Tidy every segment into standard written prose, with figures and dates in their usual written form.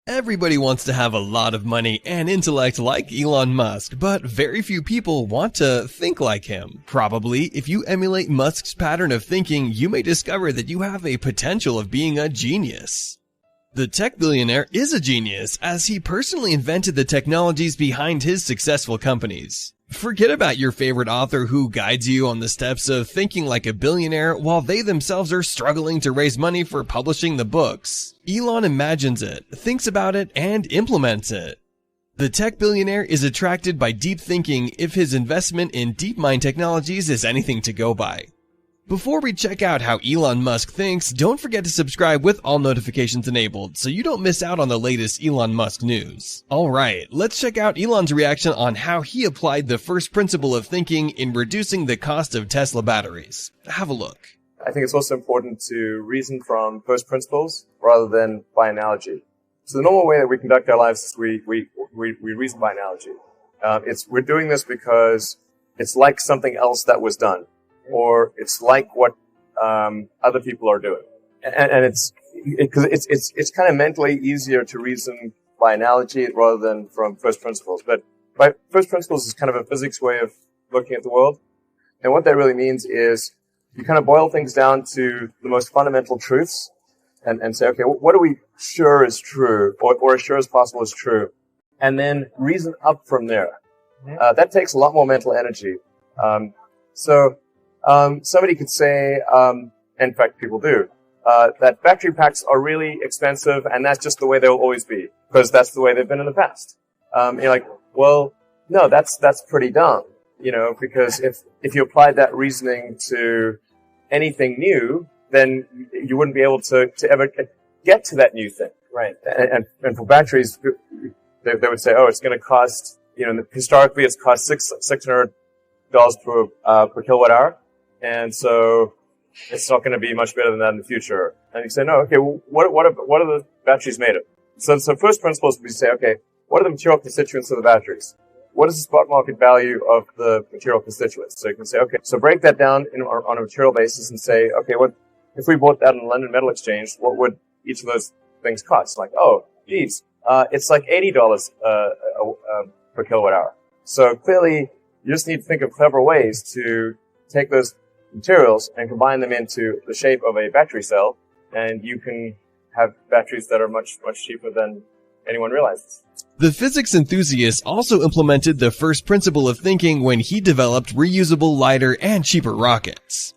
Everybody wants to have a lot of money and intellect like Elon Musk, but very few people want to think like him. Probably, if you emulate Musk's pattern of thinking, you may discover that you have a potential of being a genius. The tech billionaire is a genius, as he personally invented the technologies behind his successful companies. Forget about your favorite author who guides you on the steps of thinking like a billionaire while they themselves are struggling to raise money for publishing the books. Elon imagines it, thinks about it, and implements it. The tech billionaire is attracted by deep thinking if his investment in DeepMind Technologies is anything to go by. Before we check out how Elon Musk thinks, don't forget to subscribe with all notifications enabled so you don't miss out on the latest Elon Musk news. Alright, let's check out Elon's reaction on how he applied the first principle of thinking in reducing the cost of Tesla batteries. Have a look. I think it's also important to reason from first principles rather than by analogy. So the normal way that we conduct our lives is we reason by analogy. We're doing this because it's like something else that was done, or it's like what other people are doing, and it's kind of mentally easier to reason by analogy rather than from first principles. But by first principles is kind of a physics way of looking at the world, and what that really means is you kind of boil things down to the most fundamental truths, and say, okay, what are we sure is true, or as sure as possible is true, and then reason up from there. That takes a lot more mental energy. Somebody could say, in fact, people do, that battery packs are really expensive, and that's just the way they'll always be, because that's the way they've been in the past. You're like, well, no, that's pretty dumb, because if you applied that reasoning to anything new, then you wouldn't be able to ever get to that new thing. Right. And for batteries, they would say, oh, it's going to cost, historically it's cost $600 per kilowatt hour. And so it's not going to be much better than that in the future. And you say, no, okay, well, what are the batteries made of? So first principles would be to say, okay, what are the material constituents of the batteries? What is the spot market value of the material constituents? So you can say, okay, so break that down on a material basis and say, okay, what if we bought that in the London Metal Exchange, what would each of those things cost? Like, oh, geez, it's like $80 per kilowatt hour. So clearly, you just need to think of clever ways to take those materials and combine them into the shape of a battery cell, and you can have batteries that are much, much cheaper than anyone realizes. The physics enthusiast also implemented the first principle of thinking when he developed reusable, lighter, and cheaper rockets.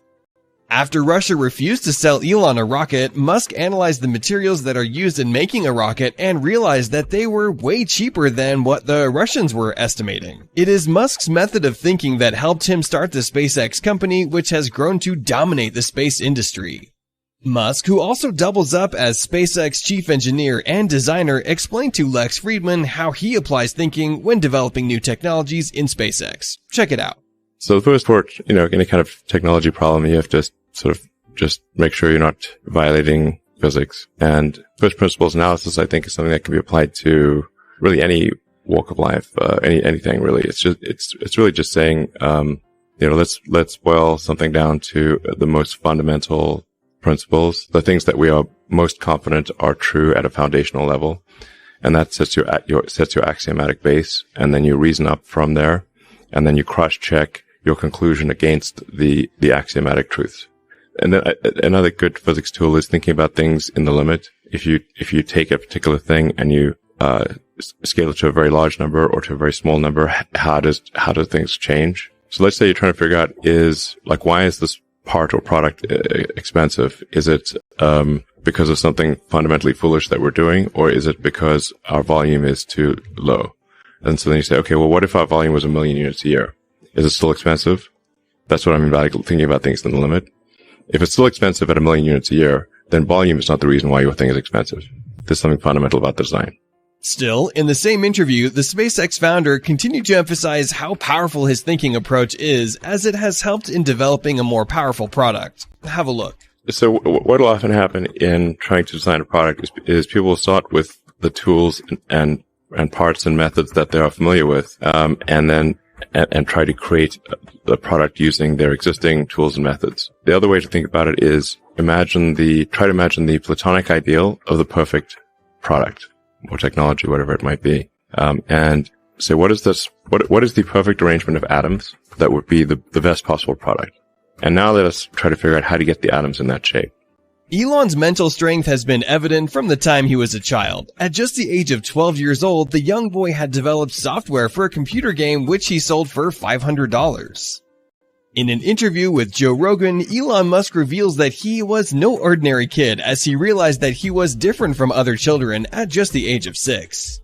After Russia refused to sell Elon a rocket, Musk analyzed the materials that are used in making a rocket and realized that they were way cheaper than what the Russians were estimating. It is Musk's method of thinking that helped him start the SpaceX company, which has grown to dominate the space industry. Musk, who also doubles up as SpaceX chief engineer and designer, explained to Lex Fridman how he applies thinking when developing new technologies in SpaceX. Check it out. So the first part, any kind of technology problem, you have to sort of just make sure you're not violating physics. And first principles analysis, I think, is something that can be applied to really any walk of life, anything really. It's really just saying, let's boil something down to the most fundamental principles, the things that we are most confident are true at a foundational level. And that sets your axiomatic base. And then you reason up from there. And then you cross-check your conclusion against the axiomatic truths. And then another good physics tool is thinking about things in the limit. If you take a particular thing and you scale it to a very large number or to a very small number, how do things change? So let's say you're trying to figure out why is this part or product expensive? Is it because of something fundamentally foolish that we're doing, or is it because our volume is too low? And so then you say, okay, well, what if our volume was 1 million units a year? Is it still expensive? That's what I mean by thinking about things in the limit. If it's still expensive at 1 million units a year, then volume is not the reason why your thing is expensive. There's something fundamental about the design. Still, in the same interview, the SpaceX founder continued to emphasize how powerful his thinking approach is, as it has helped in developing a more powerful product. Have a look. So what will often happen in trying to design a product is people will start with the tools and parts and methods that they are familiar with, and try to create the product using their existing tools and methods. The other way to think about it is try to imagine the platonic ideal of the perfect product. more technology, whatever it might be, and say, what is this? What is the perfect arrangement of atoms that would be the best possible product? And now let us try to figure out how to get the atoms in that shape. Elon's mental strength has been evident from the time he was a child. At just the age of 12 years old, the young boy had developed software for a computer game which he sold for $500. In an interview with Joe Rogan, Elon Musk reveals that he was no ordinary kid as he realized that he was different from other children at just the age of 6.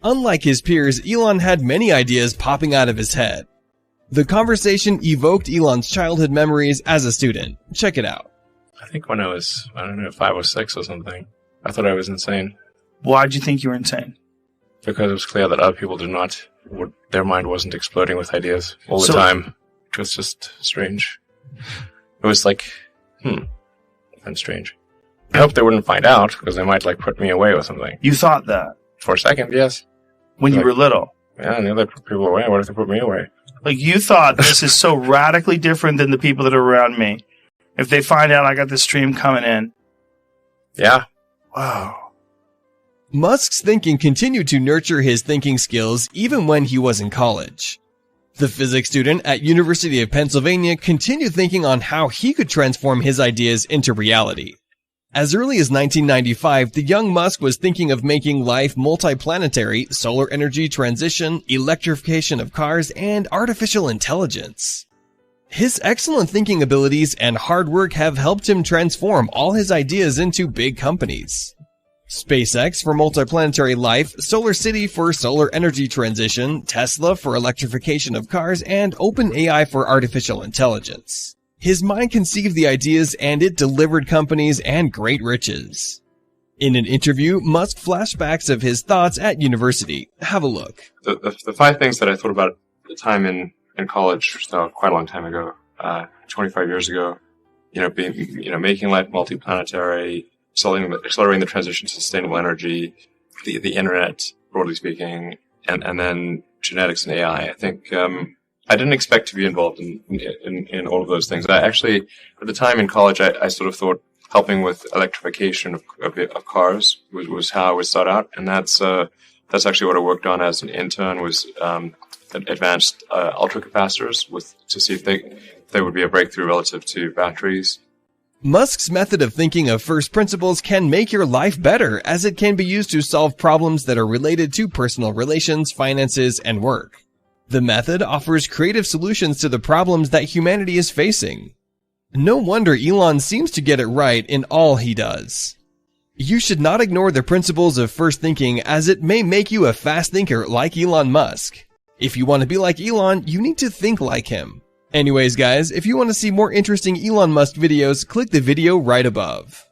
Unlike his peers, Elon had many ideas popping out of his head. The conversation evoked Elon's childhood memories as a student. Check it out. I think when I was, 5 or 6 or something, I thought I was insane. Why'd you think you were insane? Because it was clear that other people did not, their mind wasn't exploding with ideas all the time. It was just strange. It was like, that's strange. I hope they wouldn't find out, because they might, put me away or something. You thought that? For a second, yes. When you were little? Yeah, and they put people away. What if they put me away? You thought, this is so radically different than the people that are around me. If they find out I got this stream coming in. Yeah. Wow. Musk's thinking continued to nurture his thinking skills even when he was in college. The physics student at University of Pennsylvania continued thinking on how he could transform his ideas into reality. As early as 1995, the young Musk was thinking of making life multiplanetary, solar energy transition, electrification of cars, and artificial intelligence. His excellent thinking abilities and hard work have helped him transform all his ideas into big companies. SpaceX for multiplanetary life, Solar City for solar energy transition, Tesla for electrification of cars, and OpenAI for artificial intelligence. His mind conceived the ideas and it delivered companies and great riches. In an interview, Musk flashbacks of his thoughts at university. Have a look. The 5 things that I thought about at the time in college, so quite a long time ago, 25 years ago, making life multiplanetary, accelerating the transition to sustainable energy, the internet, broadly speaking, and then genetics and AI. I think, I didn't expect to be involved in all of those things. I actually, at the time in college, I sort of thought helping with electrification of cars was how I would start out. And that's actually what I worked on as an intern was, advanced ultracapacitors to see if they would be a breakthrough relative to batteries. Musk's method of thinking of first principles can make your life better, as it can be used to solve problems that are related to personal relations, finances, and work. The method offers creative solutions to the problems that humanity is facing. No wonder Elon seems to get it right in all he does. You should not ignore the principles of first thinking, as it may make you a fast thinker like Elon Musk. If you want to be like Elon, you need to think like him. Anyways guys, if you want to see more interesting Elon Musk videos, click the video right above.